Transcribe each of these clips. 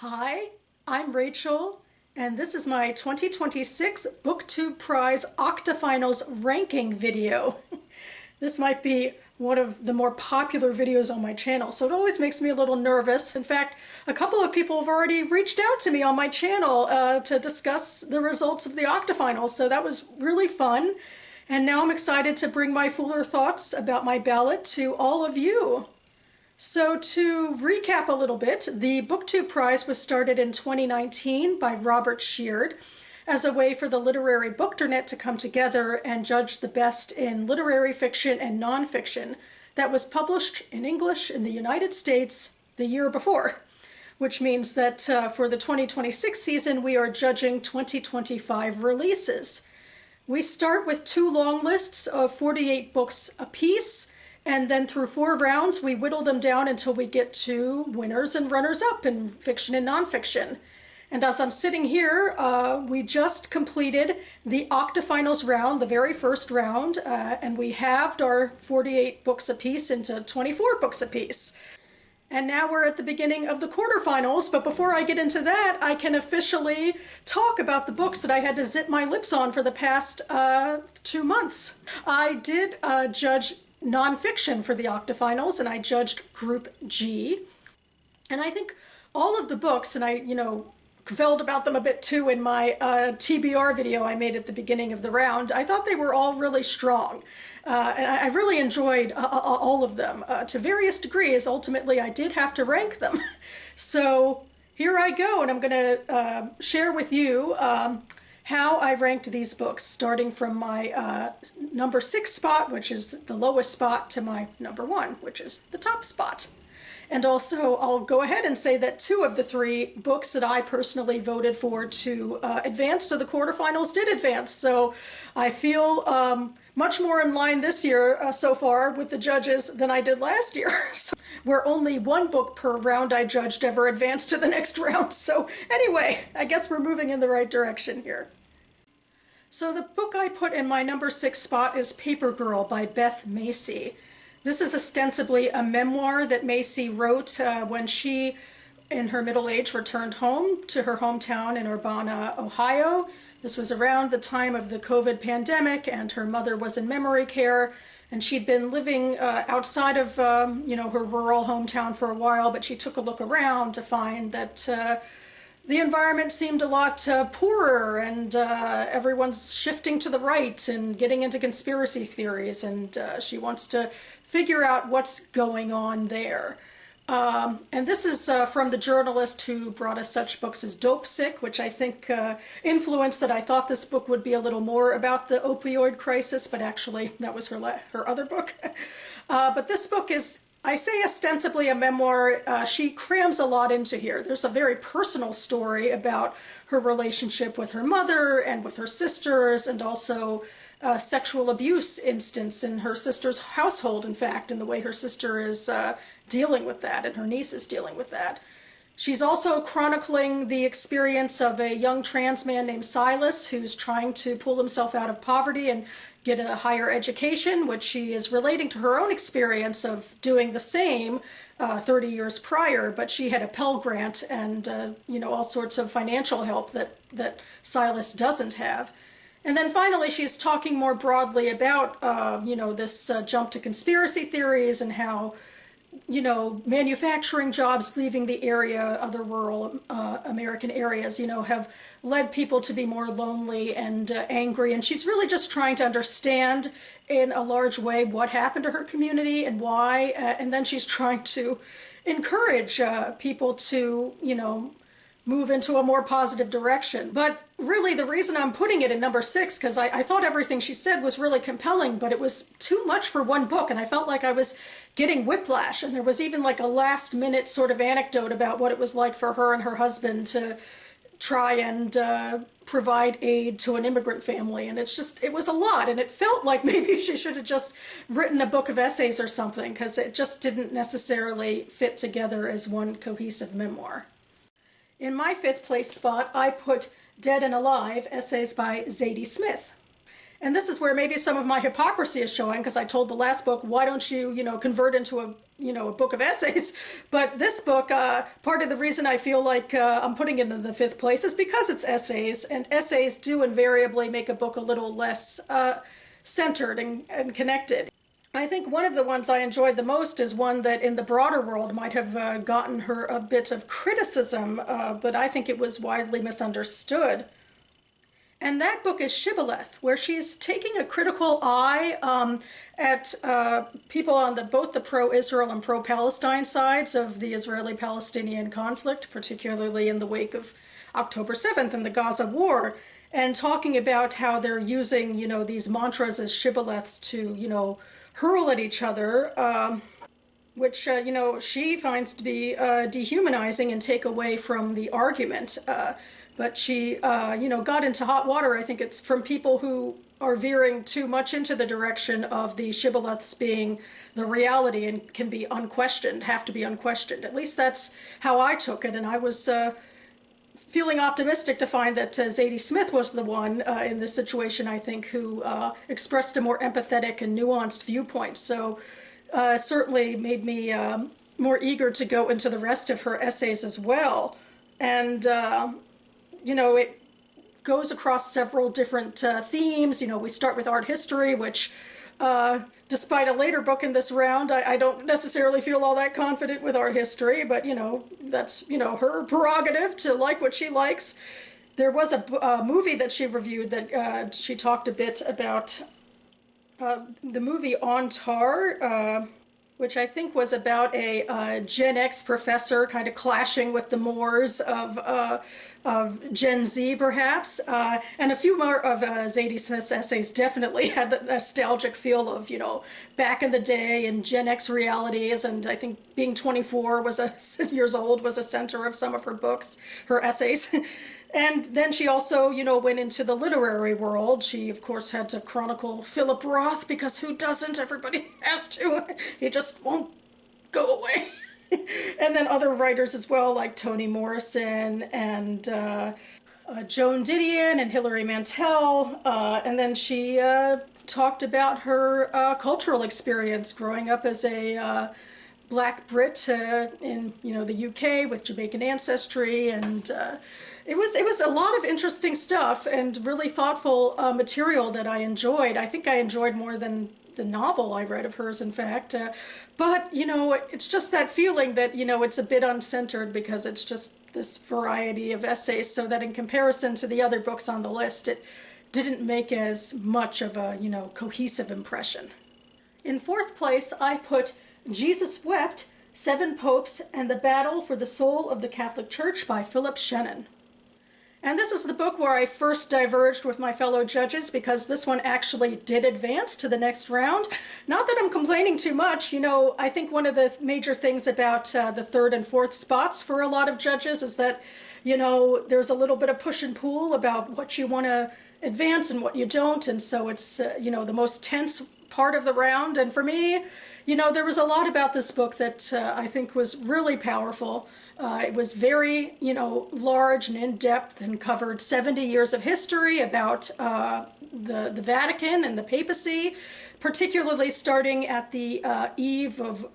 Hi, I'm Rachel, and this is my 2026 BookTube Prize Octofinals Ranking video. This might be one of the more popular videos on my channel, so it always makes me a little nervous. In fact, a couple of people have already reached out to me on my channel to discuss the results of the Octofinals, so that was really fun. And now I'm excited to bring my fuller thoughts about my ballot to all of you. So to recap a little bit, the BookTube Prize was started in 2019 by Robert Sheard as a way for the literary bookternet to come together and judge the best in literary fiction and nonfiction that was published in English in the United States the year before, which means that for the 2026 season, we are judging 2025 releases. We start with two long lists of 48 books apiece. And then through 4 rounds, we whittle them down until we get to winners and runners-up in fiction and nonfiction. And as I'm sitting here, we just completed the Octofinals round, the very first round, and we halved our 48 books apiece into 24 books apiece. And now we're at the beginning of the quarterfinals, but before I get into that, I can officially talk about the books that I had to zip my lips on for the past 2 months. I did judge nonfiction for the Octofinals, and I judged Group G. And I think all of the books, and I, kveled about them a bit too in my TBR video I made at the beginning of the round, I thought they were all really strong. And I really enjoyed all of them to various degrees. Ultimately, I did have to rank them. So here I go, and I'm going to share with you how I ranked these books, starting from my number 6 spot, which is the lowest spot, to my number 1, which is the top spot. And also, I'll go ahead and say that 2 of the 3 books that I personally voted for to advance to the quarterfinals did advance. So I feel much more in line this year so far with the judges than I did last year. So, where only 1 book per round I judged ever advanced to the next round. So anyway, I guess we're moving in the right direction here. So the book I put in my number 6 spot is Paper Girl by Beth Macy. This is ostensibly a memoir that Macy wrote when she, in her middle age, returned home to her hometown in Urbana, Ohio. This was around the time of the COVID pandemic, and her mother was in memory care, and she'd been living outside of her rural hometown for a while, but she took a look around to find that the environment seemed a lot poorer, and everyone's shifting to the right and getting into conspiracy theories, and she wants to figure out what's going on there. And this is from the journalist who brought us such books as Dope Sick, which I think influenced that I thought this book would be a little more about the opioid crisis, but actually that was her other book. But this book is, I say, ostensibly a memoir. She crams a lot into here. There's a very personal story about her relationship with her mother and with her sisters, and also a sexual abuse instance in her sister's household, in fact, and the way her sister is dealing with that, and her niece is dealing with that. She's also chronicling the experience of a young trans man named Silas who's trying to pull himself out of poverty and get a higher education, which she is relating to her own experience of doing the same 30 years prior, but she had a Pell Grant and all sorts of financial help that Silas doesn't have. And then finally, she's talking more broadly about this jump to conspiracy theories and how manufacturing jobs leaving the area, other rural American areas, have led people to be more lonely and angry. And she's really just trying to understand in a large way what happened to her community and why. And then she's trying to encourage people to, move into a more positive direction. But really, the reason I'm putting it in number 6, because I thought everything she said was really compelling, but it was too much for one book, and I felt like I was getting whiplash. And there was even like a last-minute sort of anecdote about what it was like for her and her husband to try and provide aid to an immigrant family. And it was a lot, and it felt like maybe she should have just written a book of essays or something, because it just didn't necessarily fit together as one cohesive memoir. In my 5th place spot, I put Dead and Alive, Essays by Zadie Smith. And this is where maybe some of my hypocrisy is showing, because I told the last book, why don't you, convert into a book of essays? But this book, part of the reason I feel like I'm putting it in the 5th place is because it's essays, and essays do invariably make a book a little less centered and connected. I think one of the ones I enjoyed the most is one that in the broader world might have gotten her a bit of criticism, but I think it was widely misunderstood. And that book is Shibboleth, where she's taking a critical eye at people on both the pro-Israel and pro-Palestine sides of the Israeli-Palestinian conflict, particularly in the wake of October 7th and the Gaza war, and talking about how they're using, these mantras as shibboleths to, hurl at each other, which, she finds to be dehumanizing and take away from the argument. But she, got into hot water. I think it's from people who are veering too much into the direction of the shibboleths being the reality and can be unquestioned, have to be unquestioned. At least that's how I took it. And I was feeling optimistic to find that Zadie Smith was the one in this situation, I think, who expressed a more empathetic and nuanced viewpoint. So it certainly made me more eager to go into the rest of her essays as well. And it goes across several different themes. We start with art history, which, despite a later book in this round, I don't necessarily feel all that confident with art history, but, that's, her prerogative to like what she likes. There was a movie that she reviewed that she talked a bit about, the movie On Tar, which I think was about a Gen X professor kind of clashing with the mores of Gen Z, perhaps. And a few more of Zadie Smith's essays definitely had the nostalgic feel of, back in the day and Gen X realities. And I think being 24 years old was a center of some of her books, her essays. And then she also, went into the literary world. She, of course, had to chronicle Philip Roth, because who doesn't? Everybody has to. He just won't go away. And then other writers as well, like Toni Morrison and Joan Didion and Hilary Mantel. And then she talked about her cultural experience growing up as a Black Brit in, the UK with Jamaican ancestry, and it was a lot of interesting stuff and really thoughtful material that I enjoyed. I think I enjoyed more than the novel I read of hers, in fact. But, it's just that feeling that, it's a bit uncentered because it's just this variety of essays, so that in comparison to the other books on the list, it didn't make as much of a, cohesive impression. In 4th place, I put Jesus Wept, 7 Popes and the Battle for the Soul of the Catholic Church by Philip Shannon. And this is the book where I first diverged with my fellow judges, because this one actually did advance to the next round. Not that I'm complaining too much. I think one of the major things about the 3rd and 4th spots for a lot of judges is that, there's a little bit of push and pull about what you want to advance and what you don't. And so it's, the most tense part of the round. And for me, there was a lot about this book that I think was really powerful. It was very, large and in-depth, and covered 70 years of history about the Vatican and the papacy, particularly starting at the eve of,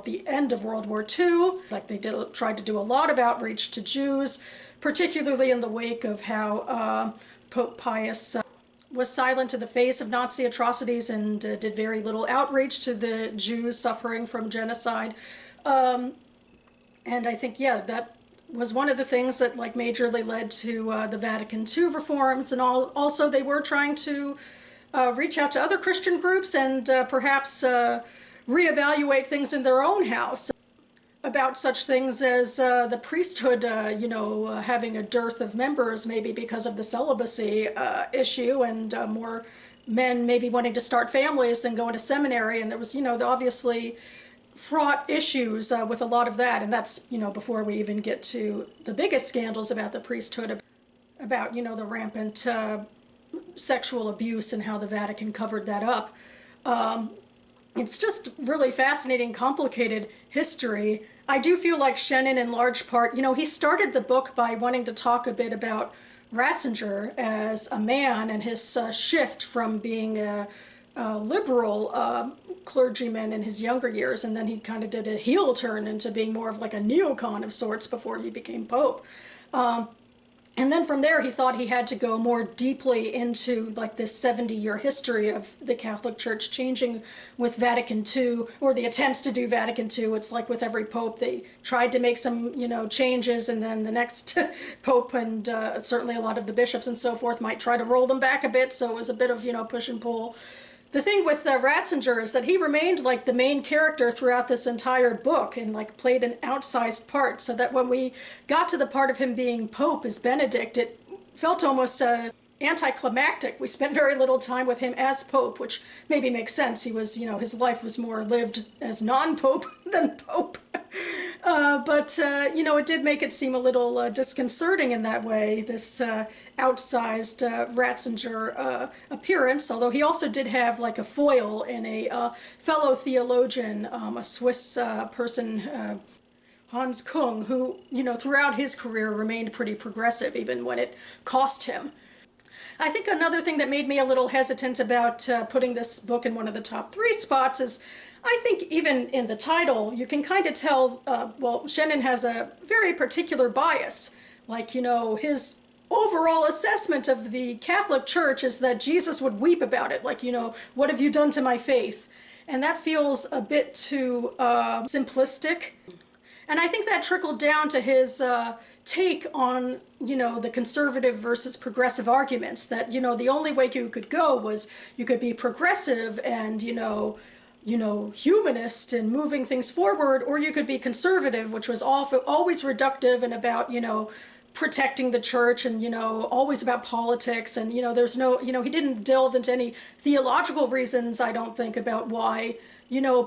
the end of World War II. Like, they tried to do a lot of outreach to Jews, particularly in the wake of how Pope Pius was silent in the face of Nazi atrocities and did very little outreach to the Jews suffering from genocide. And I think, that was one of the things that majorly led to the Vatican II reforms. And also they were trying to reach out to other Christian groups and perhaps reevaluate things in their own house about such things as the priesthood, having a dearth of members, maybe because of the celibacy issue, and more men maybe wanting to start families than going to seminary. And there was, obviously fraught issues with a lot of that. And that's, before we even get to the biggest scandals about the priesthood, about, the rampant sexual abuse and how the Vatican covered that up. It's just really fascinating, complicated history. I do feel like Shannon, in large part, he started the book by wanting to talk a bit about Ratzinger as a man and his shift from being a liberal clergyman in his younger years, and then he kind of did a heel turn into being more of like a neocon of sorts before he became Pope. And then from there, he thought he had to go more deeply into like this 70-year history of the Catholic Church changing with Vatican II, or the attempts to do Vatican II. It's like with every pope, they tried to make some, changes, and then the next pope and certainly a lot of the bishops and so forth might try to roll them back a bit. So it was a bit of, push and pull. The thing with Ratzinger is that he remained like the main character throughout this entire book and like played an outsized part, so that when we got to the part of him being Pope as Benedict, it felt almost anticlimactic. We spent very little time with him as Pope, which maybe makes sense. He was, his life was more lived as non-Pope than Pope. But it did make it seem a little disconcerting in that way, this outsized Ratzinger appearance, although he also did have like a foil in a fellow theologian, a Swiss person, Hans Kung, who, throughout his career remained pretty progressive, even when it cost him. I think another thing that made me a little hesitant about putting this book in one of the top 3 spots is, I think even in the title, you can kind of tell, Shannon has a very particular bias. Like, his overall assessment of the Catholic Church is that Jesus would weep about it. Like, what have you done to my faith? And that feels a bit too simplistic. And I think that trickled down to his take on, the conservative versus progressive arguments, that, the only way you could go was you could be progressive and, humanist and moving things forward, or you could be conservative, which was always reductive and about, protecting the church and, always about politics. And, there's no, he didn't delve into any theological reasons, I don't think, about why,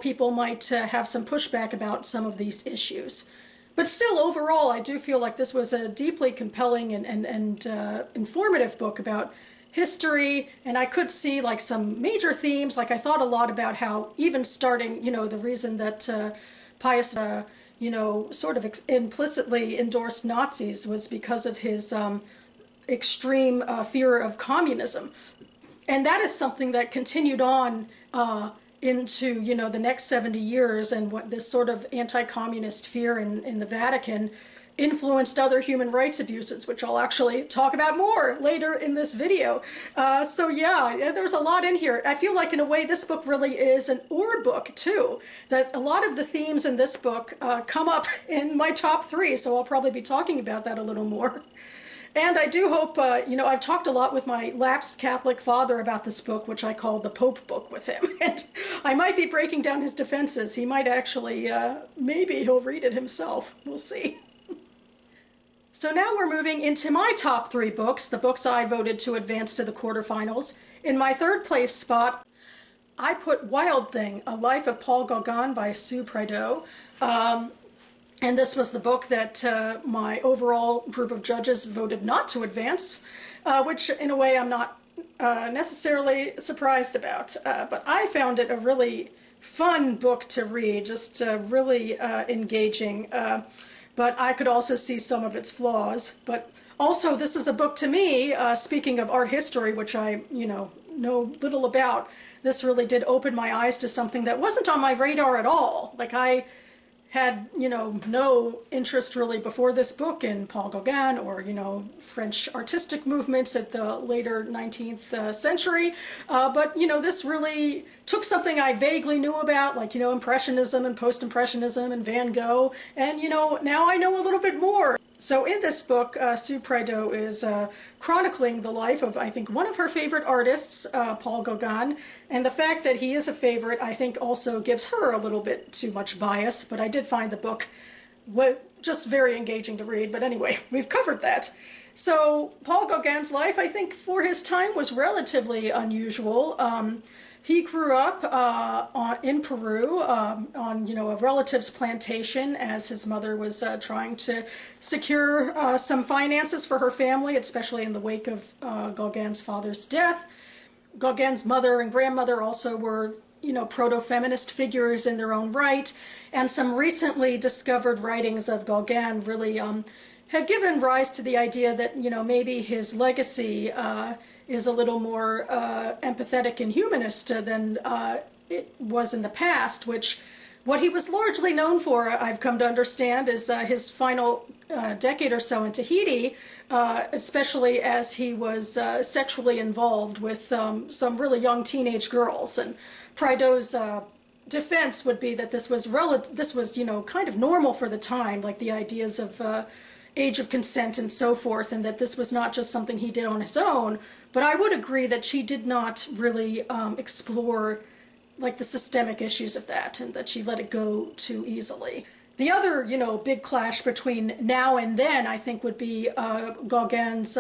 people might have some pushback about some of these issues. But still, overall, I do feel like this was a deeply compelling and informative book about history, and I could see like some major themes. Like I thought a lot about how even starting, the reason that Pius, sort of implicitly endorsed Nazis was because of his extreme fear of communism. And that is something that continued on into, the next 70 years, and what this sort of anti-communist fear in the Vatican influenced other human rights abuses, which I'll actually talk about more later in this video. So yeah, there's a lot in here. I feel like in a way this book really is an or book too, that a lot of the themes in this book come up in my top 3, so I'll probably be talking about that a little more. And I do hope, I've talked a lot with my lapsed Catholic father about this book, which I call the Pope book with him. And I might be breaking down his defenses. He might actually, maybe he'll read it himself. We'll see. So now we're moving into my top 3 books, the books I voted to advance to the quarterfinals. In my 3rd place spot, I put Wild Thing, A Life of Paul Gauguin by Sue Prideaux. And this was the book that my overall group of judges voted not to advance, which in a way I'm not necessarily surprised about. But I found it a really fun book to read, just really engaging. But I could also see some of its flaws. But also, this is a book to me, speaking of art history, which I, know little about, this really did open my eyes to something that wasn't on my radar at all. Like I had, no interest really before this book in Paul Gauguin or, French artistic movements at the later 19th century. But, this really took something I vaguely knew about, like, Impressionism and Post-Impressionism and Van Gogh. And, now I know a little bit more. So in this book, Sue Prideaux is chronicling the life of, I think, one of her favorite artists, Paul Gauguin. And the fact that he is a favorite, I think, also gives her a little bit too much bias. But I did find the book just very engaging to read. But anyway, we've covered that. So Paul Gauguin's life, I think, for his time was relatively unusual. He grew up in Peru on, a relative's plantation as his mother was trying to secure some finances for her family, especially in the wake of Gauguin's father's death. Gauguin's mother and grandmother also were, proto-feminist figures in their own right, and some recently discovered writings of Gauguin really have given rise to the idea that, you know, maybe his legacy is a little more empathetic and humanist than it was in the past, which what he was largely known for, I've come to understand, is his final decade or so in Tahiti, especially as he was sexually involved with some really young teenage girls. And Prideaux's defense would be that this was you know, kind of normal for the time, like the ideas of age of consent and so forth, and that this was not just something he did on his own. But I would agree that she did not really explore like the systemic issues of that, and that she let it go too easily. The other, you know, big clash between now and then, I think, would be Gauguin's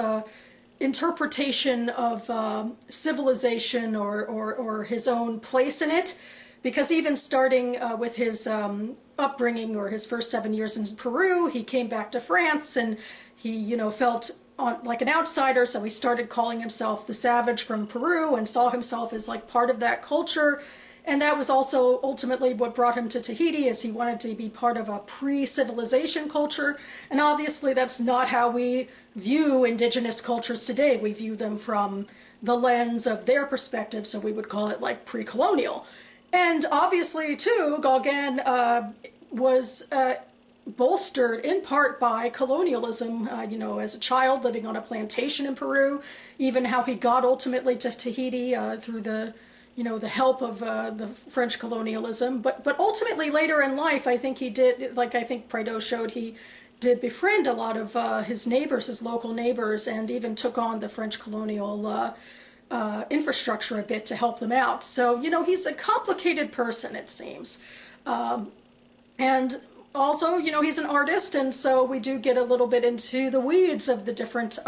interpretation of civilization or his own place in it. Because even starting with his upbringing, or his first 7 years in Peru, he came back to France and he, you know, felt like an outsider, so he started calling himself the savage from Peru and saw himself as like part of that culture. And that was also ultimately what brought him to Tahiti, as he wanted to be part of a pre-civilization culture. And obviously that's not how we view indigenous cultures today. We view them from the lens of their perspective, so we would call it like pre-colonial. And obviously, too, Gauguin was bolstered in part by colonialism, you know, as a child living on a plantation in Peru, even how he got ultimately to Tahiti through the, you know, the help of the French colonialism. But ultimately, later in life, I think he did, like I think Prideaux showed, he did befriend a lot of his neighbors, his local neighbors, and even took on the French colonial infrastructure a bit to help them out. So, you know, he's a complicated person, it seems. And also, you know, he's an artist, and so we do get a little bit into the weeds of the different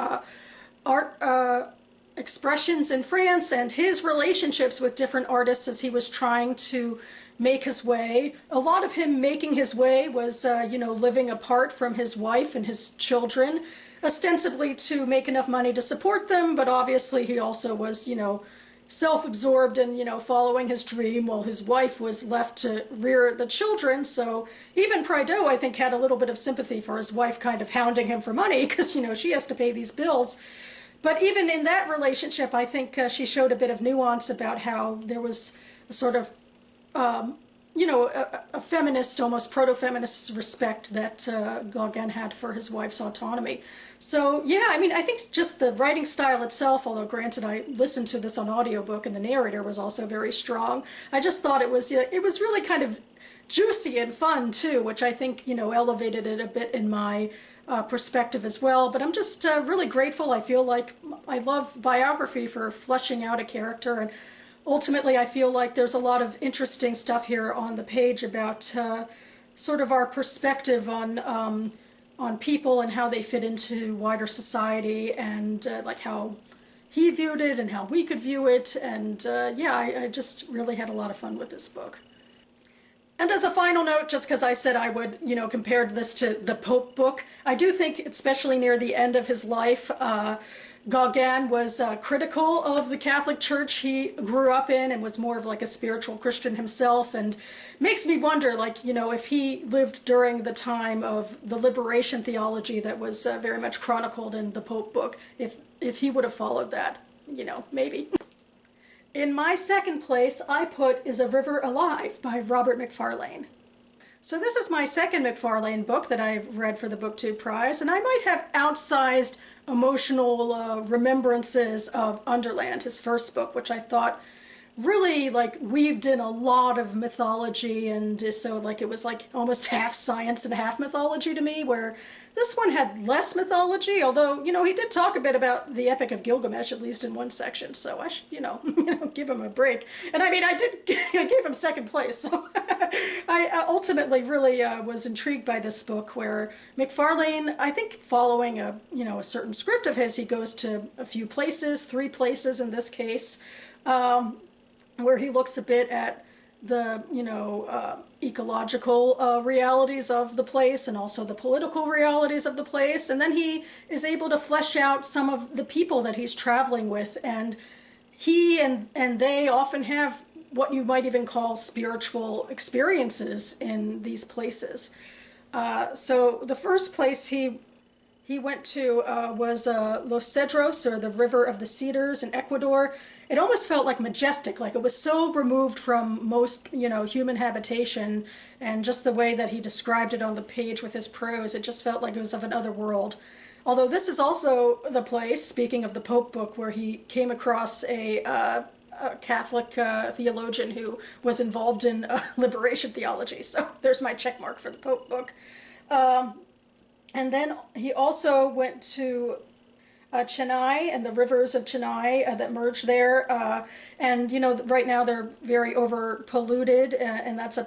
art expressions in France and his relationships with different artists as he was trying to make his way. A lot of him making his way was, you know, living apart from his wife and his children, ostensibly to make enough money to support them, but obviously he also was, you know, self-absorbed and, you know, following his dream while his wife was left to rear the children. So even Prideaux, I think, had a little bit of sympathy for his wife kind of hounding him for money because, you know, she has to pay these bills. But even in that relationship, I think she showed a bit of nuance about how there was a sort of you know, a feminist, almost proto-feminist respect that Gauguin had for his wife's autonomy. So, yeah, I mean, I think just the writing style itself, although granted I listened to this on audiobook and the narrator was also very strong, I just thought it was really kind of juicy and fun too, which I think, you know, elevated it a bit in my perspective as well. But I'm just really grateful. I feel like I love biography for fleshing out a character, and ultimately, I feel like there's a lot of interesting stuff here on the page about sort of our perspective on people and how they fit into wider society, and like how he viewed it and how we could view it. And yeah, I just really had a lot of fun with this book. And as a final note, just because I said I would, you know, compare this to the Pope book, I do think, especially near the end of his life, Gauguin was critical of the Catholic Church he grew up in and was more of like a spiritual Christian himself, and makes me wonder, like, you know, if he lived during the time of the liberation theology that was very much chronicled in the Pope book, if he would have followed that, you know, maybe. In my second place, I put Is a River Alive by Robert Macfarlane. So this is my second Macfarlane book that I've read for the BookTube Prize, and I might have outsized emotional remembrances of Underland, his first book, which I thought really like weaved in a lot of mythology, and so like it was like almost half science and half mythology to me, where this one had less mythology, although, you know, he did talk a bit about the Epic of Gilgamesh, at least in one section, so I should, you know, give him a break. And I mean, I gave him second place, so I ultimately really was intrigued by this book, where Macfarlane, I think following a, you know, a certain script of his, he goes to a few places, 3 places in this case, where he looks a bit at the, you know, ecological realities of the place and also the political realities of the place. And then he is able to flesh out some of the people that he's traveling with. And he and they often have what you might even call spiritual experiences in these places. So the first place he he went to was Los Cedros, or the River of the Cedars in Ecuador. It almost felt like majestic, like it was so removed from most, human habitation, and just the way that he described it on the page with his prose, it just felt like it was of another world. Although this is also the place, speaking of the Pope book, where he came across a Catholic theologian who was involved in liberation theology. So there's my check mark for the Pope book. And then he also went to Chennai and the rivers of Chennai that merge there. And, right now they're very over polluted, and that's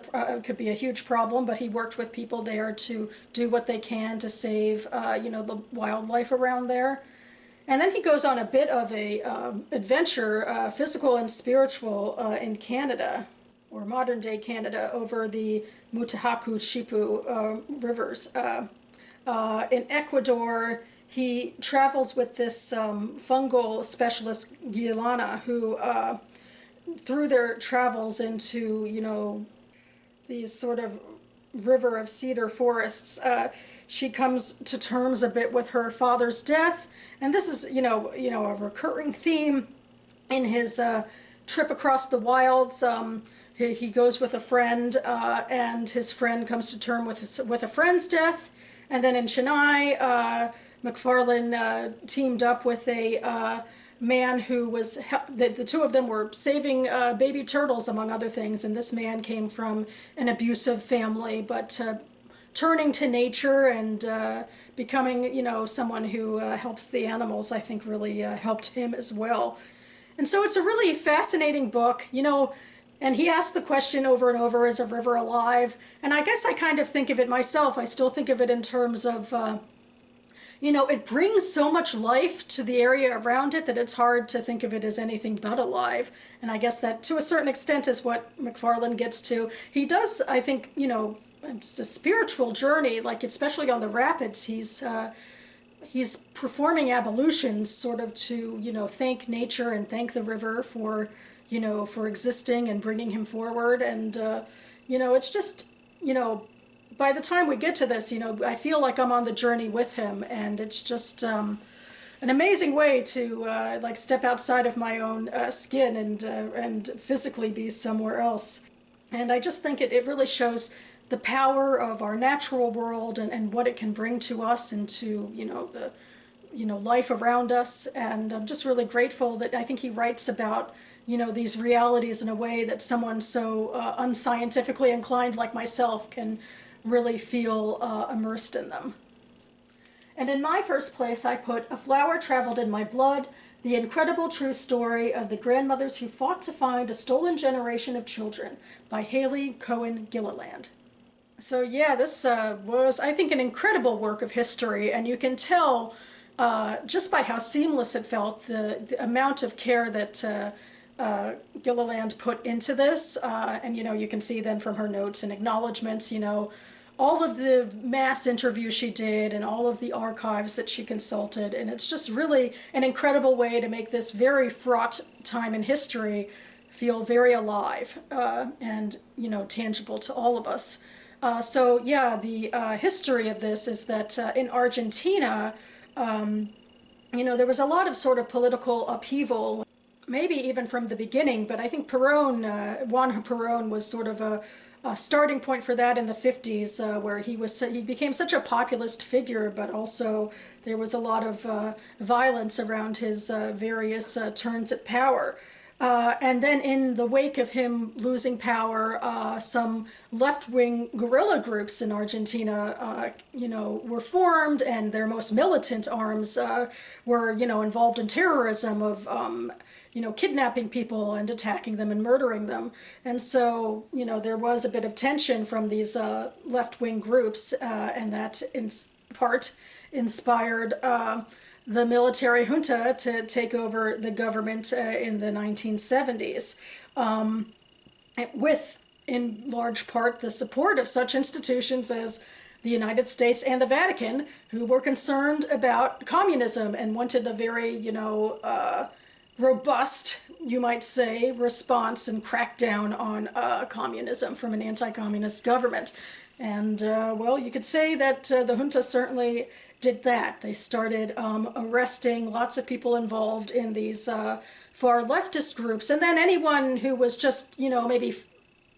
could be a huge problem, but he worked with people there to do what they can to save, the wildlife around there. And then he goes on a bit of a adventure, physical and spiritual, in Canada, or modern day Canada, over the Mutahaku Shipu rivers. In Ecuador, he travels with this fungal specialist, Guilana, who, through their travels into, these sort of river of cedar forests, she comes to terms a bit with her father's death. And this is, a recurring theme in his trip across the wilds. He goes with a friend, and his friend comes to terms with a friend's death. And then in Chennai, McFarlane teamed up with a man who was, the two of them were saving baby turtles, among other things. And this man came from an abusive family, but turning to nature and becoming, someone who helps the animals, I think really helped him as well. And so it's a really fascinating book, and he asked the question over and over, is a river alive? And I guess I kind of think of it myself. I still think of it in terms of, it brings so much life to the area around it that it's hard to think of it as anything but alive. And I guess that to a certain extent is what McFarlane gets to. He does, I think, it's a spiritual journey, like especially on the rapids. He's performing ablutions sort of to, thank nature and thank the river for, for existing and bringing him forward. And, it's just, by the time we get to this, I feel like I'm on the journey with him, and it's just an amazing way to like step outside of my own skin and physically be somewhere else. And I just think it really shows the power of our natural world and what it can bring to us and to, the life around us. And I'm just really grateful that I think he writes about, these realities in a way that someone so unscientifically inclined like myself can really feel immersed in them. And in my first place, I put A Flower Traveled in My Blood, the incredible true story of the grandmothers who fought to find a stolen generation of children, by Haley Cohen Gilliland. So yeah, this was, I think, an incredible work of history, and you can tell just by how seamless it felt, the amount of care that Gilliland put into this. And, you can see then from her notes and acknowledgments, all of the mass interviews she did and all of the archives that she consulted. And it's just really an incredible way to make this very fraught time in history feel very alive and, tangible to all of us. So yeah, the history of this is that in Argentina, there was a lot of sort of political upheaval, maybe even from the beginning, but I think Juan Perón was sort of a starting point for that in the 50s, where he became such a populist figure, but also there was a lot of violence around his various turns at power. And then in the wake of him losing power, some left-wing guerrilla groups in Argentina, were formed, and their most militant arms were, involved in terrorism of, kidnapping people and attacking them and murdering them. And so, there was a bit of tension from these left-wing groups, and that in part inspired the military junta to take over the government in the 1970s, with, in large part, the support of such institutions as the United States and the Vatican, who were concerned about communism and wanted a very, robust, you might say, response and crackdown on communism from an anti-communist government. And, well, you could say that the junta certainly did that. They started arresting lots of people involved in these far leftist groups, and then anyone who was just, maybe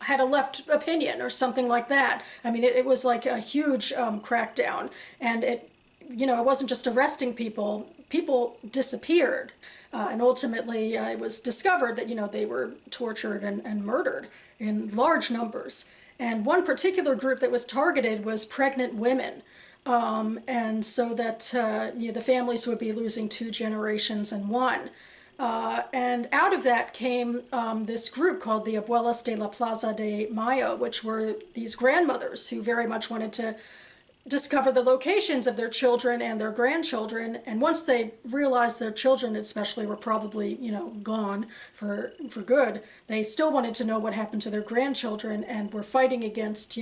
had a left opinion or something like that. I mean, it was like a huge crackdown, and it wasn't just arresting people. People disappeared, and ultimately it was discovered that, they were tortured and murdered in large numbers. And one particular group that was targeted was pregnant women. And so that the families would be losing 2 generations in one. And out of that came this group called the Abuelas de la Plaza de Mayo, which were these grandmothers who very much wanted to discover the locations of their children and their grandchildren. And once they realized their children especially were probably, gone for good, they still wanted to know what happened to their grandchildren, and were fighting against,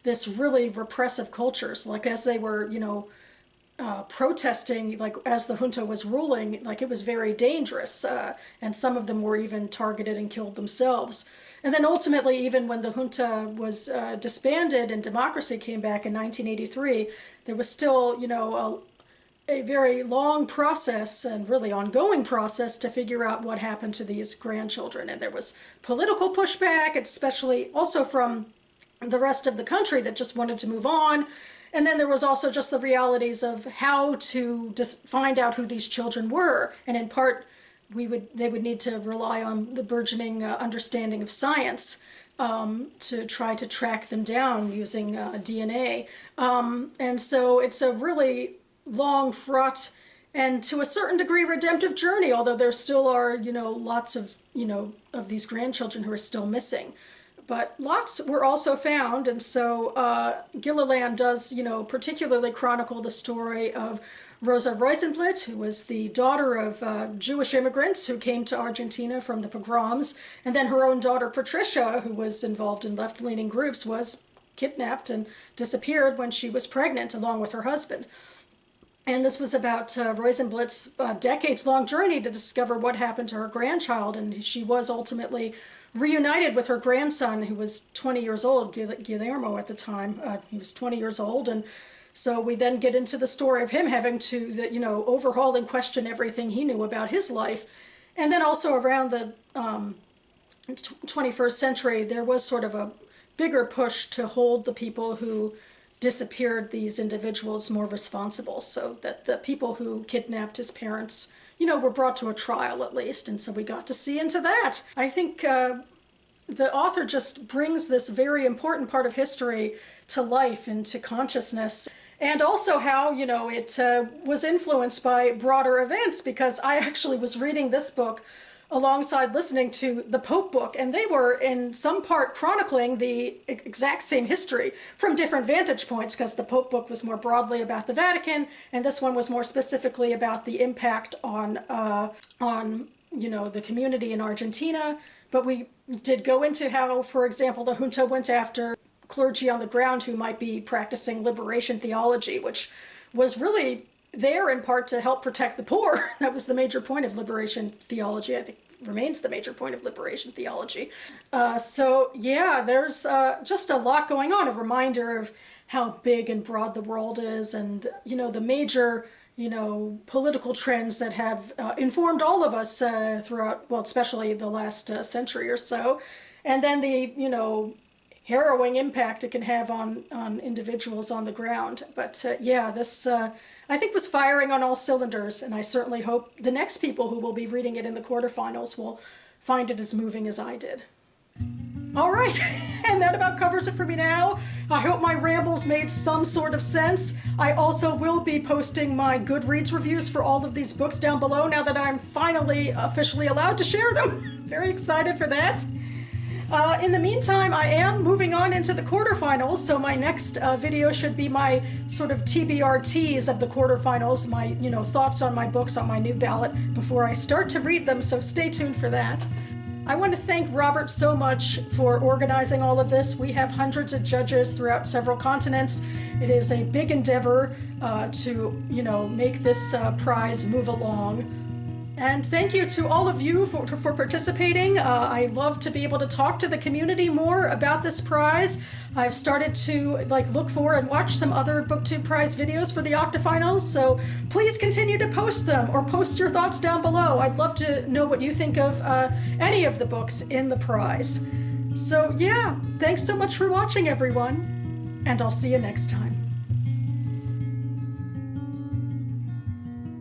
this really repressive cultures. Like as they were, protesting, like as the junta was ruling, like it was very dangerous. And some of them were even targeted and killed themselves. And then ultimately, even when the junta was disbanded and democracy came back in 1983, there was still, a very long process and really ongoing process to figure out what happened to these grandchildren. And there was political pushback, especially also from the rest of the country that just wanted to move on. And then there was also just the realities of how to just find out who these children were. And in part, they would need to rely on the burgeoning understanding of science to try to track them down using DNA. And so it's a really long, fraught, and to a certain degree redemptive journey, although there still are, lots of, of these grandchildren who are still missing. But lots were also found, and so Gilliland does, particularly chronicle the story of Rosa Rosenblit, who was the daughter of Jewish immigrants who came to Argentina from the pogroms, and then her own daughter Patricia, who was involved in left-leaning groups, was kidnapped and disappeared when she was pregnant along with her husband. And this was about Rosenblit's decades-long journey to discover what happened to her grandchild, and she was ultimately reunited with her grandson, who was 20 years old, Guillermo at the time. He was 20 years old, and so we then get into the story of him having to, overhaul and question everything he knew about his life. And then also around the 21st century, there was sort of a bigger push to hold the people who disappeared these individuals more responsible, so that the people who kidnapped his parents, were brought to a trial at least. And so we got to see into that. I think the author just brings this very important part of history to life and to consciousness. And also how, it was influenced by broader events, because I actually was reading this book alongside listening to the Pope book, and they were in some part chronicling the exact same history from different vantage points, because the Pope book was more broadly about the Vatican, and this one was more specifically about the impact on the community in Argentina. But we did go into how, for example, the junta went after clergy on the ground who might be practicing liberation theology, which was really there in part to help protect the poor. That was the major point of liberation theology. I think remains the major point of liberation theology. So yeah, there's just a lot going on. A reminder of how big and broad the world is, and the major political trends that have informed all of us throughout, well, especially the last century or so, and then the harrowing impact it can have on individuals on the ground. But yeah, this I think was firing on all cylinders, and I certainly hope the next people who will be reading it in the quarterfinals will find it as moving as I did. All right, and that about covers it for me now. I hope my rambles made some sort of sense. I also will be posting my Goodreads reviews for all of these books down below now that I'm finally officially allowed to share them. Very excited for that. In the meantime, I am moving on into the quarterfinals, so my next video should be my sort of TBRTs of the quarterfinals, my thoughts on my books on my new ballot before I start to read them, so stay tuned for that. I want to thank Robert so much for organizing all of this. We have hundreds of judges throughout several continents. It is a big endeavor to make this prize move along. And thank you to all of you for participating. I love to be able to talk to the community more about this prize. I've started to look for and watch some other BookTube Prize videos for the Octofinals, so please continue to post them or post your thoughts down below. I'd love to know what you think of any of the books in the prize. So yeah, thanks so much for watching, everyone, and I'll see you next time.